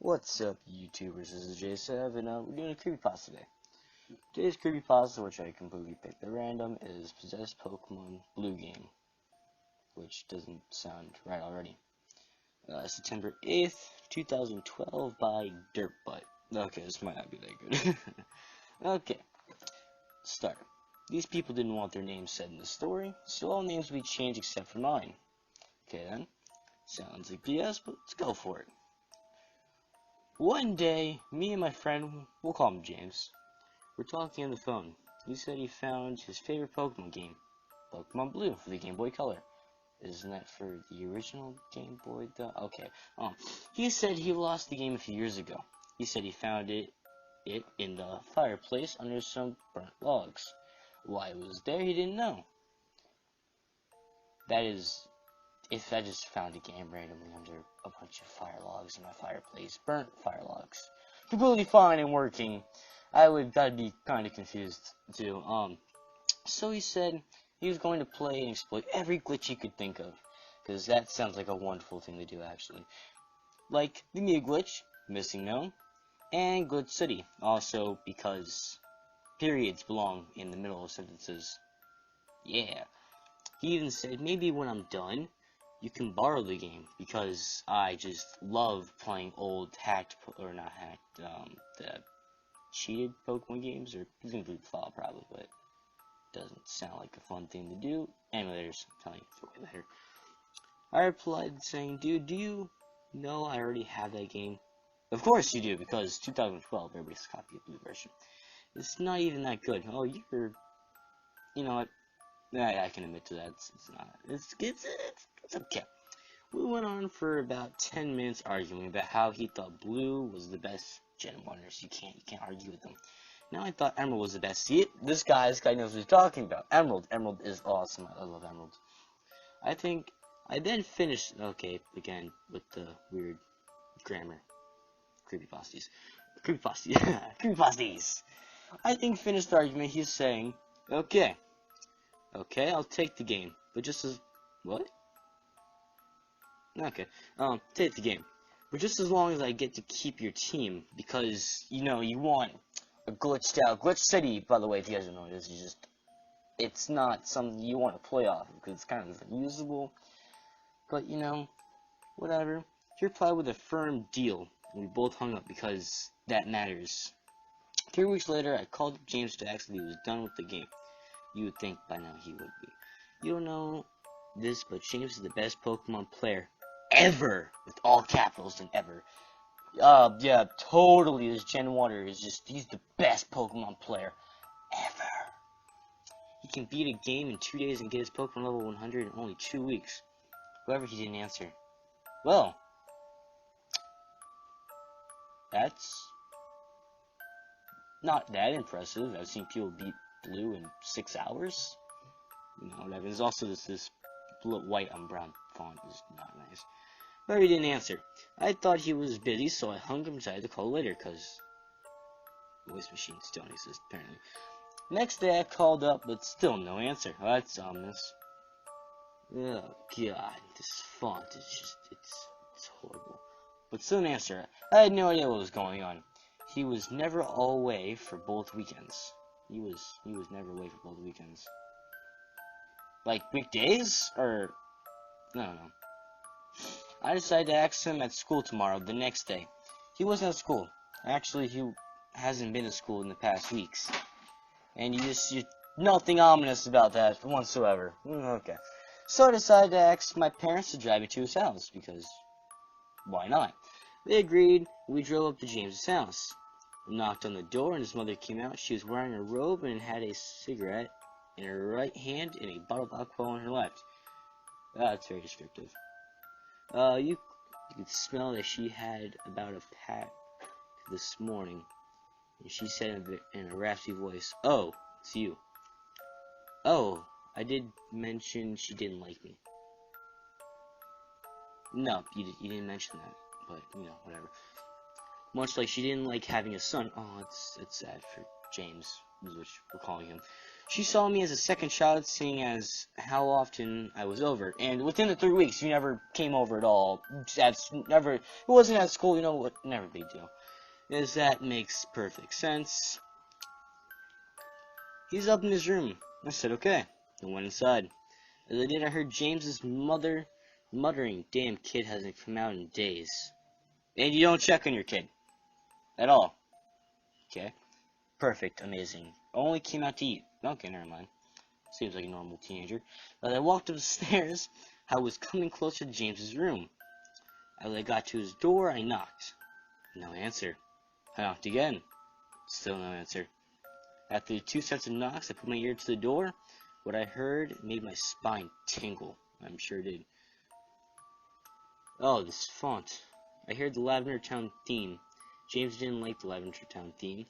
What's up, YouTubers? This is J-Sav, and we're doing a creepypasta today. Today's creepypasta, which I completely picked at random, is Possessed Pokemon Blue Game, which doesn't sound right already. September 8th, 2012 by Dirtbutt. Okay, this might not be that good. Okay, start. These people didn't want their names said in the story, so all names will be changed except for mine. Okay then, sounds like BS, but let's go for it. One day, me and my friend, we'll call him James, were talking on the phone. He said he found his favorite Pokemon game, Pokemon Blue, for the Game Boy Color. Isn't that for the original Game Boy, though? Okay. He said he lost the game a few years ago. He said he found it in the fireplace under some burnt logs. Why it was there, he didn't know. That is, if I just found a game randomly under a bunch of fire logs in my fireplace, burnt fire logs, completely fine and working, I'd be kind of confused too. So he said he was going to play and exploit every glitch he could think of, because that sounds like a wonderful thing to do, actually. Like the Mew glitch, Missing No, and Glitch City, also because periods belong in the middle of sentences. Yeah. He even said maybe when I'm done, you can borrow the game, because I just love playing old the cheated Pokemon games, or you can complete the file probably, but it doesn't sound like a fun thing to do. Anyway, I'm telling you way later. I replied saying, dude, do you know I already have that game? Of course you do, because 2012, everybody's copied the blue version. It's not even that good. Oh, you know what? I can admit to that. It's not. It's okay. We went on for about 10 minutes arguing about how he thought Blue was the best Gen 1ers. You can't argue with them. Now I thought Emerald was the best. See, this guy knows what he's talking about. Emerald is awesome. I love Emerald. I then finished. Okay, again with the weird grammar. Creepypastas. Creepypastas. I think finished the argument. He's saying, okay, I'll take the game, but just as what? Okay, take the game, but just as long as I get to keep your team, because you want a glitched out Glitch City. By the way, if you guys don't know, it's not something you want to play off because it's kind of unusable. But whatever. He replied with a firm deal, and we both hung up because that matters. 3 weeks later, I called up James to ask if he was done with the game. You would think by now he would be. You don't know this, but James is the best Pokemon player ever, with all capitals and ever. Yeah, totally. This Gen 1er he's the best Pokemon player ever. He can beat a game in 2 days and get his Pokemon level 100 in only 2 weeks. However, he didn't answer. Well, that's not that impressive. I've seen people beat Blue in 6 hours. Whatever. There's also this white on brown font is not nice. But he didn't answer. I thought he was busy, so I hung him and decided to call later, because voice machines don't exist, apparently. Next day I called up, but still no answer. Oh, that's ominous. Oh god, this font is it's horrible. But still an answer. I had no idea what was going on. He was never away for both weekends. He was never away for both weekends. Like weekdays? Or I don't know. I decided to ask him at school tomorrow, the next day. He wasn't at school. Actually, he hasn't been to school in the past weeks. And you're nothing ominous about that whatsoever. Okay. So I decided to ask my parents to drive me to his house, because why not? They agreed. We drove up to James's house. We knocked on the door, and his mother came out. She was wearing a robe and had a cigarette in her right hand and a bottle of alcohol in her left. That's very descriptive. You could smell that she had about a pack this morning. And she said in a raspy voice, "Oh, it's you." Oh, I did mention she didn't like me. No, you didn't mention that. But, whatever. Much like she didn't like having a son. Oh, it's sad for James, which we're calling him. She saw me as a second child, seeing as how often I was over. And within the 3 weeks, you never came over at all. That's never, it wasn't at school, you know what, never big deal. As that makes perfect sense. He's up in his room. I said, okay. I went inside. As I did, I heard James's mother muttering, damn kid hasn't come out in days. And you don't check on your kid. At all. Okay. Perfect. Amazing. Only came out to eat. Okay, never mind. Seems like a normal teenager. As I walked up the stairs, I was coming closer to James's room. As I got to his door, I knocked. No answer. I knocked again. Still no answer. After 2 sets of knocks, I put my ear to the door. What I heard made my spine tingle. I'm sure it did. Oh, this font. I heard the Lavender Town theme. James didn't like the Lavender Town theme.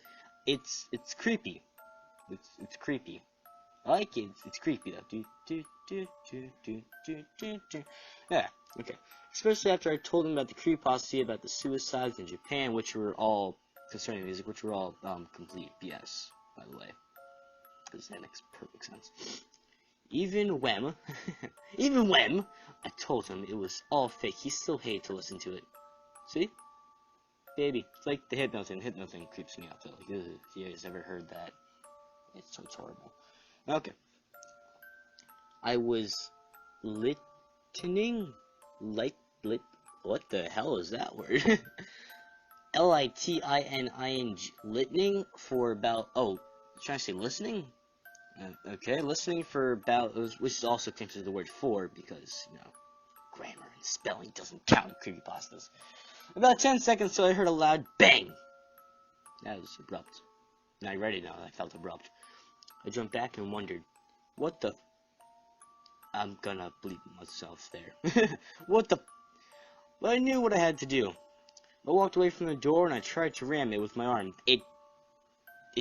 It's creepy. It's creepy. I like it. It's creepy though. Yeah. Okay. Especially after I told him about the creepypasta about the suicides in Japan, which were all concerning music, which were all complete BS, by the way, because that makes perfect sense. Even when I told him it was all fake, he still hated to listen to it. See? Baby, it's like the hypno thing. Hypno thing creeps me out though. Like, if you guys ever heard that, it's horrible. Okay. I was what the hell is that word? Litting, listening for about, trying to say listening? Okay, listening for about, which is also considered the word for, because, you know, grammar and spelling doesn't count in creepypastas. About 10 seconds till I heard a loud bang. That was abrupt. Now I read it now, I felt abrupt. I jumped back and wondered, what the... I'm gonna bleep myself there. What the... But I knew what I had to do. I walked away from the door and I tried to ram it with my arm. It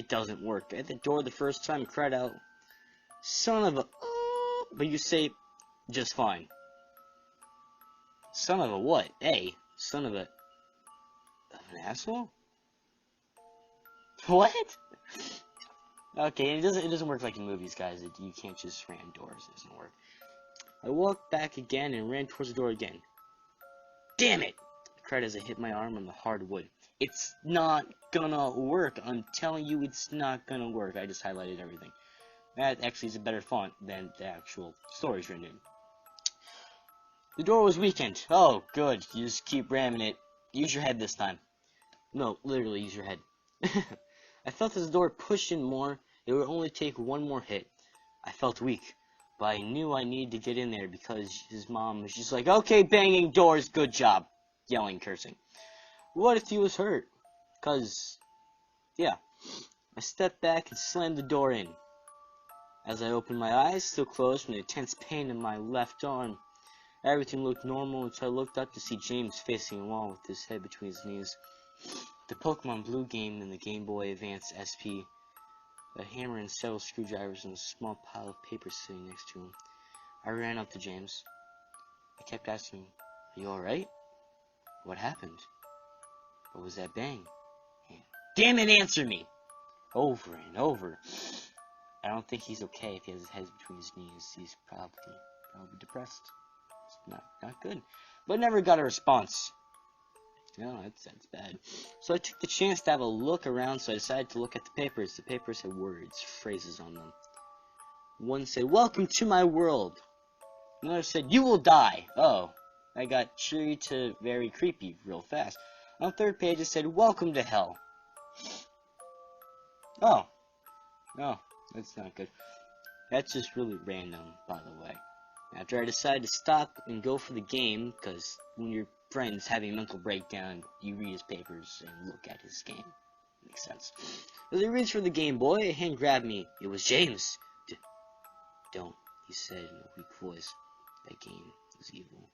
doesn't work. At the door the first time I cried out, son of a... But you say, just fine. Son of a what? Son of a... an asshole? What? Okay, it doesn't work like in movies, guys. You can't just ram doors. It doesn't work. I walked back again and ran towards the door again. Damn it! I cried as I hit my arm on the hard wood. It's not gonna work. I'm telling you, it's not gonna work. I just highlighted everything. That actually is a better font than the actual story's written in. The door was weakened. Oh, good. You just keep ramming it. Use your head this time. No, literally, use your head. I felt as the door pushed in more. It would only take one more hit. I felt weak, but I knew I needed to get in there because his mom was just like, okay, banging doors, good job. Yelling, cursing. What if he was hurt? Cause, yeah. I stepped back and slammed the door in. As I opened my eyes, still closed from the intense pain in my left arm, everything looked normal until I looked up to see James facing a wall with his head between his knees. The Pokemon Blue game and the Game Boy Advance SP, a hammer and several screwdrivers and a small pile of papers sitting next to him. I ran up to James. I kept asking him, are you alright? What happened? What was that bang? And, damn it, answer me! Over and over. I don't think he's okay if he has his head between his knees. He's probably depressed. It's not good. But never got a response. No, that's bad. So I took the chance to have a look around, so I decided to look at the papers. The papers had words, phrases on them. One said, welcome to my world. Another said, you will die. Oh, I got cheery to very creepy real fast. On the third page it said, welcome to hell. Oh. No, that's not good. That's just really random, by the way. After I decided to stop and go for the game, because when your friend's having a mental breakdown, you read his papers and look at his game. Makes sense. As I reached for the Game Boy, a hand grabbed me. It was James. Don't, he said in a weak voice. That game was evil.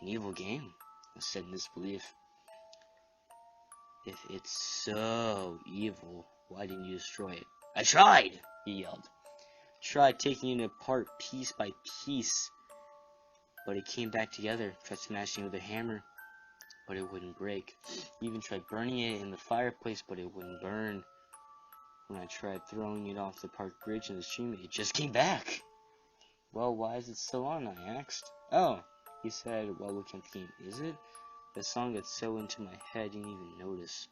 An evil game? I said in disbelief. If it's so evil, why didn't you destroy it? I tried! He yelled. Tried taking it apart piece by piece, but it came back together. Tried smashing it with a hammer, but it wouldn't break. Even tried burning it in the fireplace, but it wouldn't burn. When I tried throwing it off the park bridge in the stream, it just came back. Well, why is it still on? I asked. Oh, he said, while looking at the game. Is it? The song got so into my head, I didn't even notice.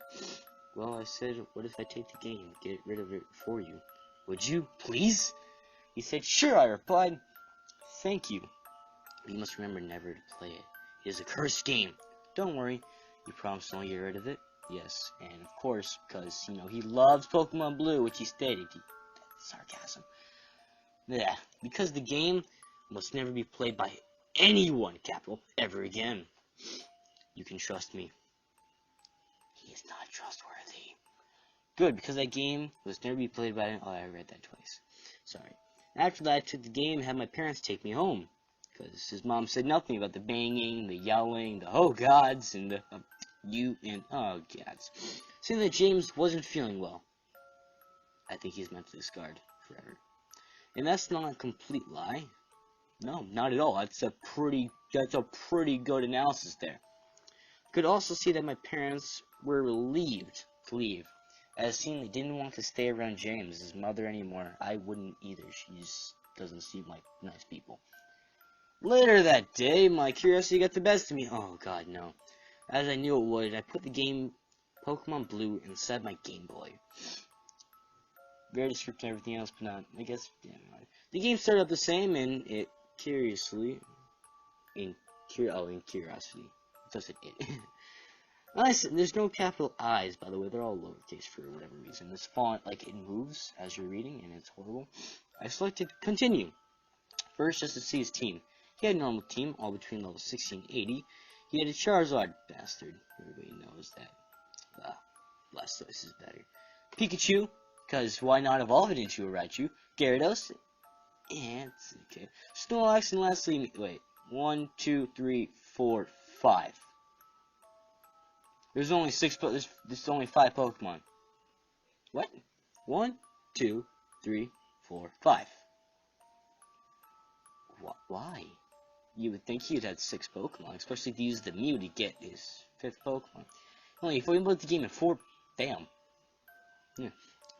Well, I said, what if I take the game, get rid of it for you? Would you, please? He said, sure, I replied. Thank you. You must remember never to play it. It is a cursed game. Don't worry. You promise to only get rid of it? Yes, and of course, because, he loves Pokemon Blue, which he stated. Sarcasm. Yeah, because the game must never be played by anyone, capital, ever again. You can trust me. He is not trustworthy. Good, because that game must never be played by... Oh, I read that twice. Sorry. After that, I took the game and had my parents take me home. Because his mom said nothing about the banging, the yelling, the oh gods, and the you and oh gods. Saying that James wasn't feeling well. I think he's meant to discard forever. And that's not a complete lie. No, not at all. That's a pretty good analysis there. Could also see that my parents were relieved to leave, as seeing they didn't want to stay around James, his mother, anymore. I wouldn't either. She just doesn't seem like nice people. Later that day, my curiosity got the best of me. Oh god, no. As I knew it would, I put the game Pokemon Blue inside my Game Boy. Very descriptive and everything else, but not, I guess, yeah. The game started out the same, and it curiously, in curiosity. It doesn't it. Nice, there's no capital I's, by the way, they're all lowercase for whatever reason. This font, like, it moves as you're reading, and it's horrible. I selected continue. First, just to see his team. He had a normal team, all between level 60 and 80. He had a Charizard, bastard. Everybody knows that. Blastoise is better. Pikachu, because why not evolve it into a Raichu? Gyarados, and, okay. Snorlax, and lastly, wait. 1, 2, 3, 4, 5. There's only there's only 5 Pokemon. What? 1, 2, 3, 4, 5. Why? You would think he'd had 6 Pokemon, especially if he used the Mew to get his 5th Pokemon. Only if we put the game in 4, damn. Yeah.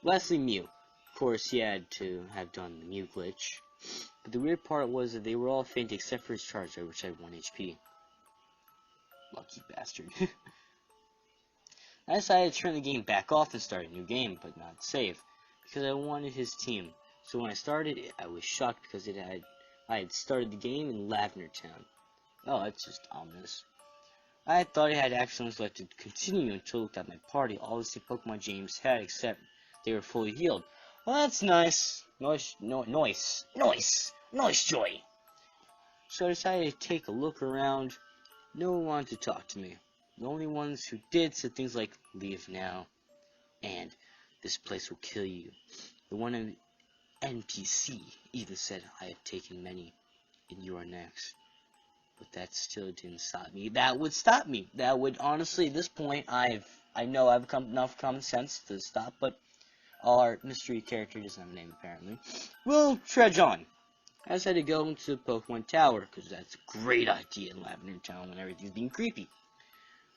Lastly, Mew. Of course, he had to have done the Mew glitch. But the weird part was that they were all faint except for his Charizard, which had 1 HP. Lucky bastard. I decided to turn the game back off and start a new game, but not save, because I wanted his team. So when I started it, I was shocked because I had started the game in Lavender Town. Oh, that's just ominous. I thought I had accidentally selected continue until I looked at my party. All the same Pokemon James had, except they were fully healed. Well, that's nice. Nice joy. So I decided to take a look around. No one wanted to talk to me. The only ones who did said things like, leave now, and this place will kill you. The one NPC even said, I have taken many, and you are next. But that still didn't stop me. That would stop me. That would, honestly, at this point, I know I've come enough common sense to stop, but our mystery character doesn't have a name, apparently. We'll trudge on. I decided to go into Pokemon Tower, because that's a great idea in Lavender Town when everything's being creepy.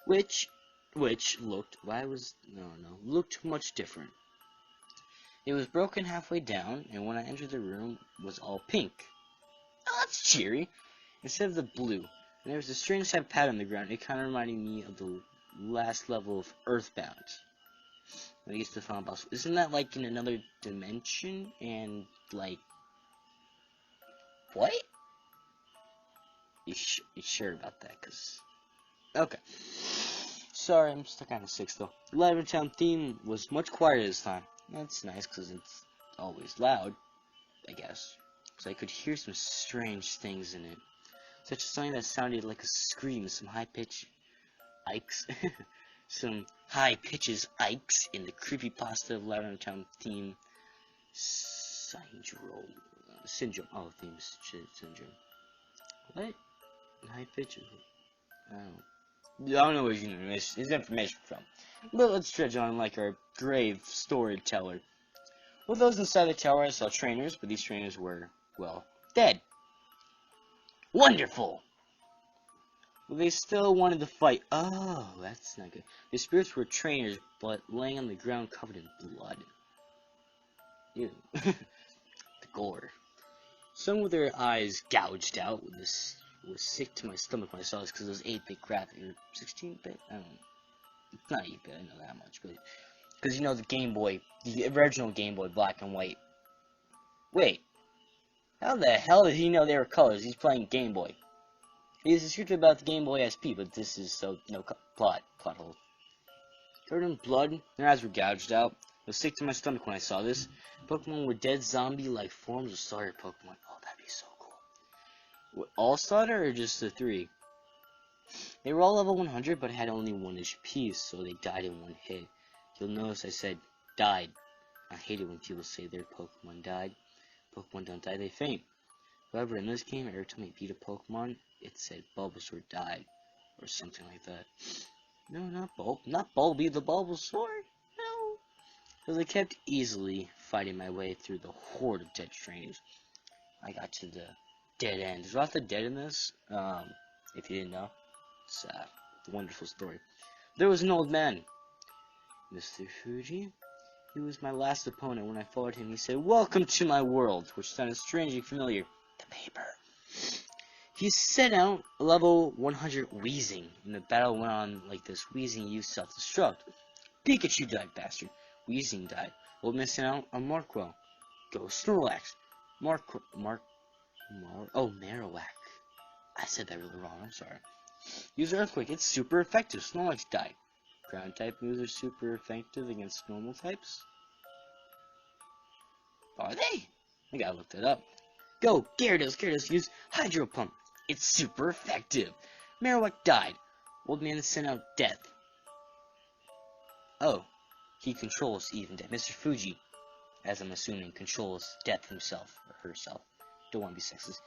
Which looked much different. It was broken halfway down, and when I entered the room, it was all pink. Oh, that's cheery. Instead of the blue. And there was a strange type of pattern on the ground. It kind of reminded me of the last level of Earthbound. I guess the final boss. Isn't that like in another dimension? And like, what? You sure about that? Cause okay. Sorry, I'm stuck on a 6 though. The Lavender Town theme was much quieter this time. That's nice because it's always loud, I guess. So I could hear some strange things in it. Such as something that sounded like a scream, some high-pitched ikes. Some high-pitches ikes in the Creepypasta of Lavender Town theme. Syndrome. Oh, theme syndrome. What? High-pitches? I don't know where you know his information from. But let's trudge on like our grave storyteller. With those inside the tower, I saw trainers, but these trainers were, well, dead. Wonderful! Well, they still wanted to fight. Oh, that's not good. The spirits were trainers, but laying on the ground covered in blood. Ew. The gore. Some with their eyes gouged out. This was sick to my stomach when I saw this because it was 8-bit graphic or 16-bit. I don't know. It's not 8-bit. I know that much, but because you know the Game Boy, the original Game Boy, black and white. Wait, how the hell did he know they were colors? He's playing Game Boy. He's descriptive about the Game Boy SP, but this is so no plot hole. Covered in blood, their eyes were gouged out. It was sick to my stomach when I saw this. Pokemon were dead zombie-like forms of starter Pokemon. Oh, that'd be so cool. What, all starter or just the 3? They were all level 100, but had only 1 HP, so they died in one hit. You'll notice I said died. I hate it when people say their Pokemon died. Pokemon don't die, they faint. However, in this game, every time I beat a Pokemon, it said Bulbasaur died, or something like that. No, not Bulby, the Bulbasaur. No. Because I kept easily fighting my way through the horde of dead strangers. I got to the dead end. There's lots of dead in this. If you didn't know, it's a wonderful story. There was an old man, Mr. Fuji. He was my last opponent. When I fought him, he said, "Welcome to my world," which sounded strangely familiar. The paper. He sent out level 100 Wheezing, and the battle went on like this. Wheezing used self-destruct. Pikachu died, bastard. Wheezing died. Old man sent out a Markwell. Go Snorlax. Marowak. I said that really wrong, I'm sorry. Use Earthquake, it's super effective. Snorlax died. Ground type moves are super effective against normal types. Are they? I gotta look that up. Go, Gyarados, use Hydro Pump. It's super effective. Marowak died. Old man sent out Death. Oh, he controls even Death. Mr. Fuji, as I'm assuming, controls Death himself, or herself. Don't want to be sexist.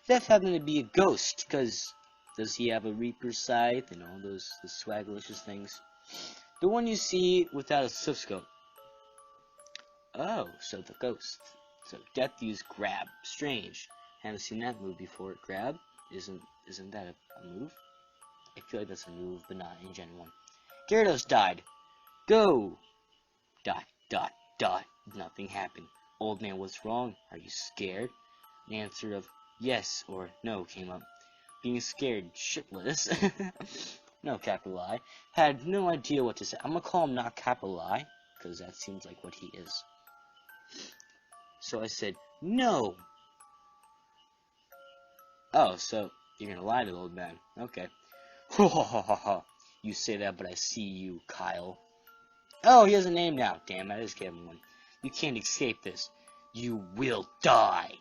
Death happened to be a ghost, because does he have a Reaper Scythe and all those swagalicious things? The one you see without a Swift. Oh, so the ghost. So Death used Grab. Strange. Haven't seen that move before. Grab? Isn't that a move? I feel like that's a move, but not in Gen 1. Gyarados died. Go! Dot. Nothing happened. Old man, what's wrong? Are you scared? An answer of yes or no came up. Being scared shitless. No capital I. Had no idea what to say. I'm gonna call him not capital I, because that seems like what he is. So I said, no. Oh, so you're gonna lie to the old man. Okay. You say that, but I see you, Kyle. Oh, he has a name now. Damn, I just gave him one. You can't escape this. You will die.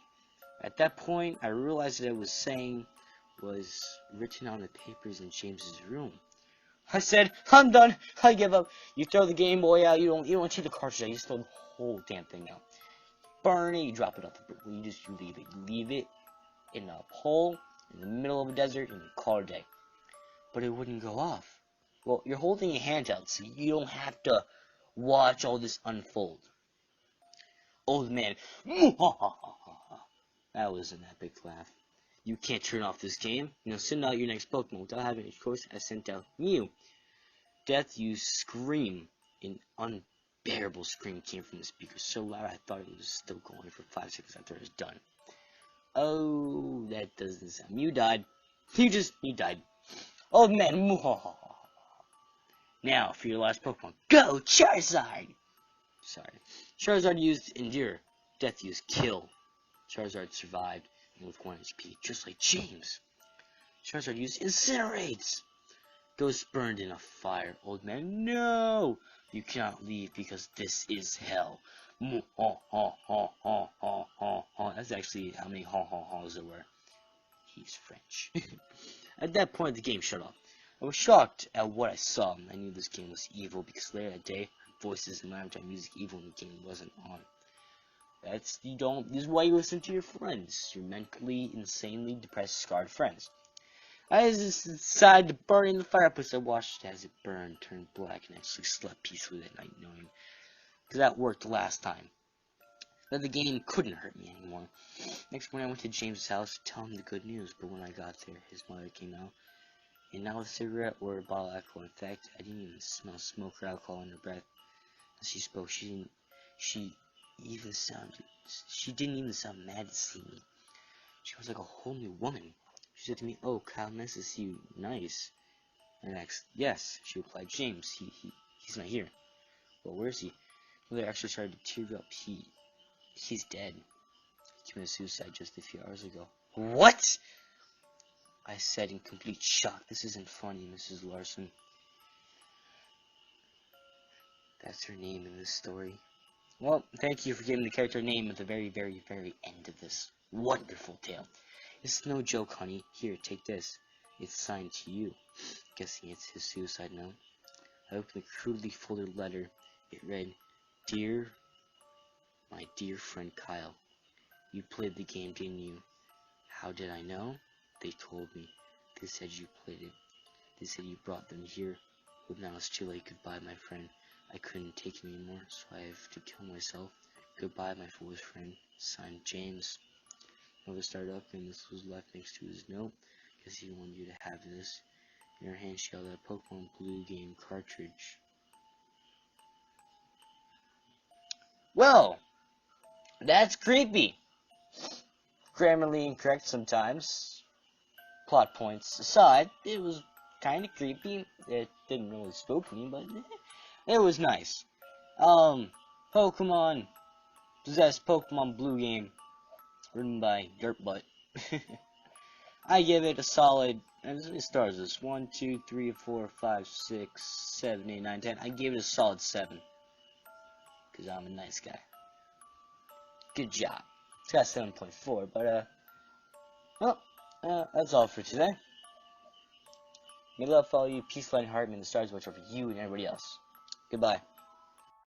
At that point, I realized that I was saying was written on the papers in James's room. I said, I'm done. I give up. You throw the Game Boy out. You don't take the cartridge out. You just throw the whole damn thing out. Burn it. You drop it off the brick. You leave it. You leave it in a hole in the middle of a desert and you call it a day. But it wouldn't go off. Well, you're holding a handheld, so you don't have to watch all this unfold. Old man. That was an epic laugh. You can't turn off this game. Send out your next Pokemon. Without having a choice, I sent out Mew. Death used Scream. An unbearable scream came from the speaker so loud I thought it was still going for 5 seconds after it was done. Oh, that doesn't sound. Mew died. He died. Old man. Now for your last Pokemon. Go, Charizard! Sorry. Charizard used Endure. Death used Kill. Charizard survived and with 1 HP, just like James. Charizard used Incinerates. Ghost burned in a fire. Old man, no! You cannot leave because this is hell. That's actually how many haws there were. He's French. At that point, the game shut off. I was shocked at what I saw. I knew this game was evil because later that day, voices in my music evil and the game wasn't on. This is why you listen to your friends. Your mentally, insanely depressed, scarred friends. I just decided to burn in the fireplace. I watched as it burned, turned black, and actually slept peacefully that night, knowing because that worked last time. That the game couldn't hurt me anymore. Next morning, I went to James' house to tell him the good news, but when I got there, his mother came out, and not with a cigarette or a bottle of alcohol. In fact, I didn't even smell smoke or alcohol in her breath. As she spoke, she even sound, she didn't even sound mad to see me. She was like a whole new woman. She said to me, "Oh, Kyle, nice to see you. Nice." And I asked, "Yes," she replied. "James, he's not here." "Well, where is he?" Mother actually started to tear up. He's dead. He committed suicide just a few hours ago. What? I said in complete shock. This isn't funny, Mrs. Larson. That's her name in this story. Well, thank you for giving the character name at the very, very, very end of this wonderful tale. It's no joke, honey. Here, take this. It's signed to you. Guessing it's his suicide note. I opened the crudely folded letter. It read, "Dear, my dear friend Kyle, you played the game, didn't you?" How did I know? They told me. They said you played it. They said you brought them here. But now it's too late. Goodbye, my friend. I couldn't take it anymore, so I have to kill myself. Goodbye, my foolish friend. Signed, James. Mother started up, and this was left next to his note, because he wanted you to have this. In her hand, she held a Pokemon Blue game cartridge. Well, that's creepy. Grammarly incorrect sometimes. Plot points aside, it was kind of creepy. It didn't really spook me, but it was nice. Pokemon Possessed Pokemon Blue game, written by Dirtbutt. I give it a solid. How many stars is this? 1, 2, 3, 4, 5, 6, 7, 8, 9, 10. I give it a solid 7. Because I'm a nice guy. Good job. It's got 7.4, but, well, that's all for today. May love follow you, peace, light, and heart, and the stars watch over you and everybody else. Goodbye.